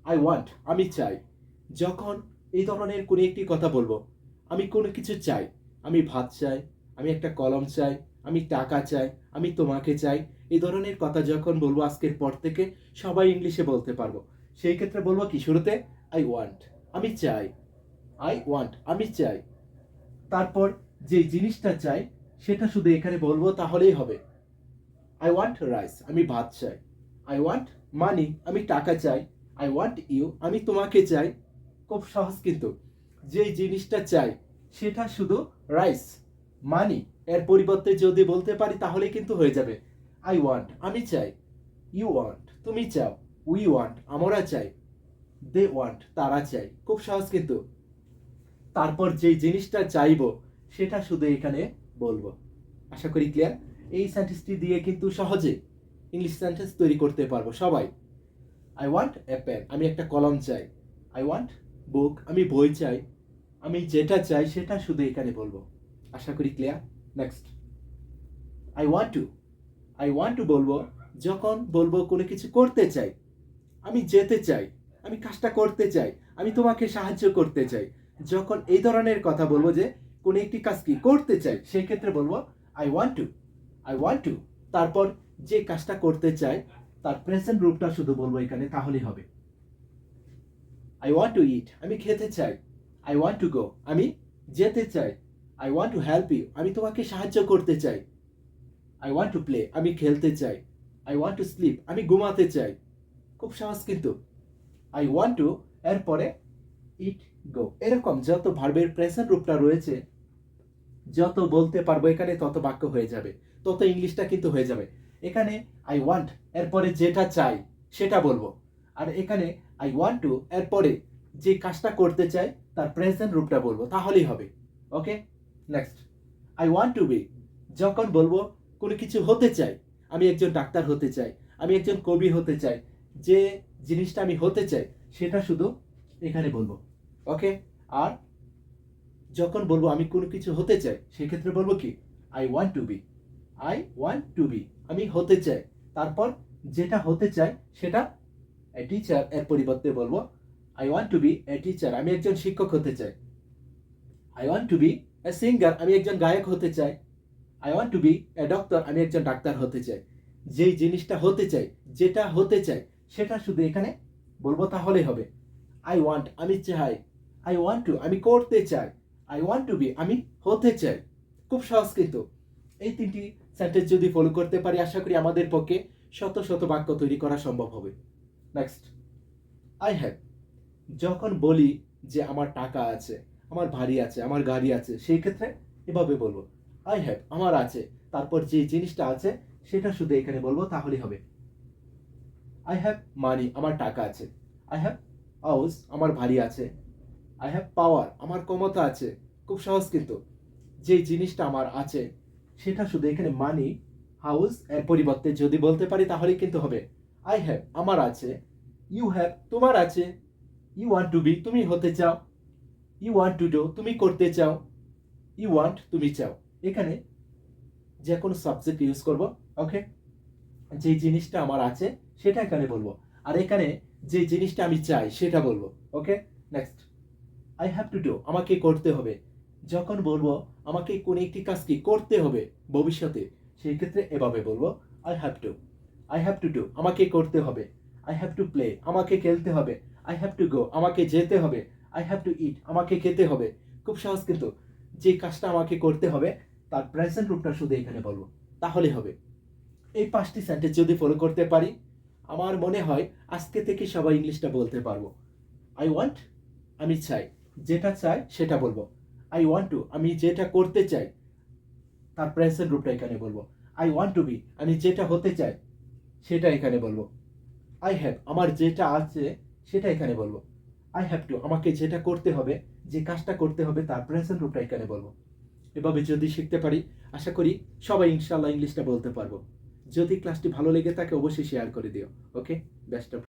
I want আমি চাই। যখন এই ধরনের কোনো একটি কথা বলবো, আমি কোনো কিছু চাই, আমি ভাত চাই, আমি একটা কলম চাই, আমি টাকা চাই, আমি তোমাকে চাই, এই ধরনের কথা যখন বলবো আজকের পর থেকে সবাই ইংলিশে বলতে পারবো। সেই ক্ষেত্রে বলবো কি শুরুতে? আই ওয়ান্ট আমি চাই, আই ওয়ান্ট আমি চাই। তারপর যে জিনিসটা চাই সেটা শুধু এখানে বলবো তাহলেই হবে। আই ওয়ান্ট রাইস আমি ভাত চাই। আই ওয়ান্ট মানি আমি টাকা চাই। আই ওয়ান্ট ইউ আমি তোমাকে চাই। খুব সহজ কিন্তু। যেই জিনিসটা চাই সেটা শুধু রাইস, মানি এর পরিবর্তে যদি বলতে পারি তাহলে কিন্তু হয়ে যাবে। আই ওয়ান্ট আমি চাই, ইউ ওয়ান্ট তুমি চাও, উই ওয়ান্ট আমরা চাই, দে ওয়ান্ট তারা চাই। খুব সহজ কিন্তু। তারপর যেই জিনিসটা চাইবো সেটা শুধু এখানে বলবো। আশা করি ক্লিয়ার। এই সেন্টেন্সটি দিয়ে কিন্তু সহজে ইংলিশ সেন্টেন্স তৈরি করতে পারবো সবাই। আই ওয়ান্ট এ পেন আমি একটা কলম চাই। আই ওয়ান্ট বুক আমি বই চাই। আমি যেটা চাই সেটা শুধু এখানে বলবো। আশা করি clear. Next, I want two. I want two বলবো যখন বলবো কোনো কিছু করতে চাই, আমি যেতে চাই, আমি কাজটা করতে চাই, আমি তোমাকে সাহায্য করতে চাই। যখন এই ধরনের কথা বলবো যে কোনো একটি কাজ কি করতে চাই, সেই ক্ষেত্রে বলবো I want two. I want two. তারপর যে কাজটা করতে চাই তার প্রেজেন্ট রূপটা শুধু বলবো এখানে তাহলেই হবে। আই ওয়ান্ট টু ইট আমি খেতে চাই। আই ওয়ান্ট টু গো আমি যেতে চাই। I want to help you আমি তোমাকে সাহায্য করতে চাই। আই ওয়ান্ট টু প্লে আমি খেলতে চাই। আই ওয়ান্ট টু স্লিপ আমি ঘুমাতে চাই। খুব সহজ কিন্তু। আই ওয়ান্ট টু এরপরে ইট গো, এরকম যত ভার্বের প্রেজেন্ট রূপটা রয়েছে যত বলতে পারবো এখানে তত বাক্য হয়ে যাবে, তত ইংলিশটা কিন্তু হয়ে যাবে। এখানে আই ওয়ান্ট এরপরে যেটা চাই সেটা বলবো, আর এখানে আই ওয়ান্ট টু এরপরে যে কাজটা করতে চাই তার প্রেজেন্ট রূপটা বলবো তাহলেই হবে। Okay, next, I want to be যখন বলবো কোনো কিছু হতে চাই, আমি একজন ডাক্তার হতে চাই, আমি একজন কবি হতে চাই, যে জিনিসটা আমি হতে চাই সেটা শুধু এখানে বলবো। ওকে, আর যখন বলবো আমি কোনো কিছু হতে চাই সেক্ষেত্রে বলবো কি I want to be. I want to be আমি হতে চাই। তারপর যেটা হতে চাই সেটা এ টিচার এর পরিবর্তে বলবো I want to be a teacher আমি একজন শিক্ষক হতে চাই। I want to be a singer আমি একজন গায়ক হতে চাই। I want to be a doctor আমি একজন ডাক্তার হতে চাই। যেই জিনিসটা হতে চাই, যেটা হতে চাই সেটা শুধু এখানে বলবো তাহলেই হবে। আই ওয়ান্ট আমি চাই। আই ওয়ান্ট টু আমি করতে চাই। আই ওয়ান্ট টু বি আমি হতে চাই। খুব সহজ কিন্তু। এই তিনটি সেন্টেন্স যদি ফলো করতে পারি আশা করি আমাদের পক্ষে শত শত বাক্য তৈরি করা সম্ভব হবে। নেক্সট, আই হ্যাভ যখন বলি যে আমার টাকা আছে, আমার বাড়ি আছে, আমার গাড়ি আছে, সেই ক্ষেত্রে এভাবে বলবো আই হ্যাভ আমার আছে। তারপর যে জিনিসটা আছে সেটা শুধু এখানে বলবো তাহলেই হবে। আই হ্যাভ মানি আমার টাকা আছে। আই হ্যাভ হাউস আমার বাড়ি আছে। আই হ্যাভ পাওয়ার আমার ক্ষমতা আছে। খুব সহজ কিন্তু। যে জিনিসটা আমার আছে সেটা শুধু এখানে মানি হাউস এর পরিবর্তে যদি বলতে পারি তাহলেই কিন্তু হবে। আই হ্যাভ আমার আছে। ইউ হ্যাভ তোমার আছে। ইউ ওয়ান্ট টু বি তুমি হতে চাও। ইউ ওয়ান্ট টু ডু তুমি করতে চাও। ইউ ওয়ান্ট তুমি চাও। এখানে যে কোনো সাবজেক্ট ইউজ করব। ওকে, যে জিনিসটা আমার আছে সেটা এখানে বলবো, আর এখানে যে জিনিসটা আমি চাই সেটা বলবো। Okay, next, I have to do আমাকে করতে হবে। যখন বলবো আমাকে কোনো একটি কাজ কি করতে হবে ভবিষ্যতে, সেই ক্ষেত্রে এভাবে বলবো I have two. I have to do আমাকে করতে হবে। আই হ্যাভ টু প্লে আমাকে খেলতে হবে। আই হ্যাভ টু গো আমাকে যেতে হবে। আই হ্যাভ টু ইট আমাকে খেতে হবে। খুব সহজ কিন্তু। যে কাজটা আমাকে করতে হবে তার প্রেজেন্ট রূপটা শুধু এখানে বলবো তাহলে হবে। এই 5টি সেন্টেন্স যদি ফলো করতে পারি আমার মনে হয় আজকে থেকে সবাই ইংলিশটা বলতে পারবো। আই ওয়ান্ট আমি চাই, যেটা চাই সেটা বলবো। আই ওয়ান্ট টু আমি যেটা করতে চাই তার প্রেজেন্ট রূপটা এখানে বলবো। আই ওয়ান্ট টু বি আমি যেটা হতে চাই সেটা এখানে বলবো। আই হ্যাভ আমার যেটা আছে সেটা এখানে বলবো। আই হ্যাভ টু আমাকে যেটা করতে হবে, যে কাজটা করতে হবে তার প্রেজেন্ট রূপটা এখানে বলবো। এভাবে যদি শিখতে পারি আশা করি সবাই ইনশাআল্লাহ ইংলিশটা বলতে পারবো। যদি ক্লাসটি ভালো লেগে থাকে অবশ্যই শেয়ার করে দিও। ওকে, বেস্ট অফ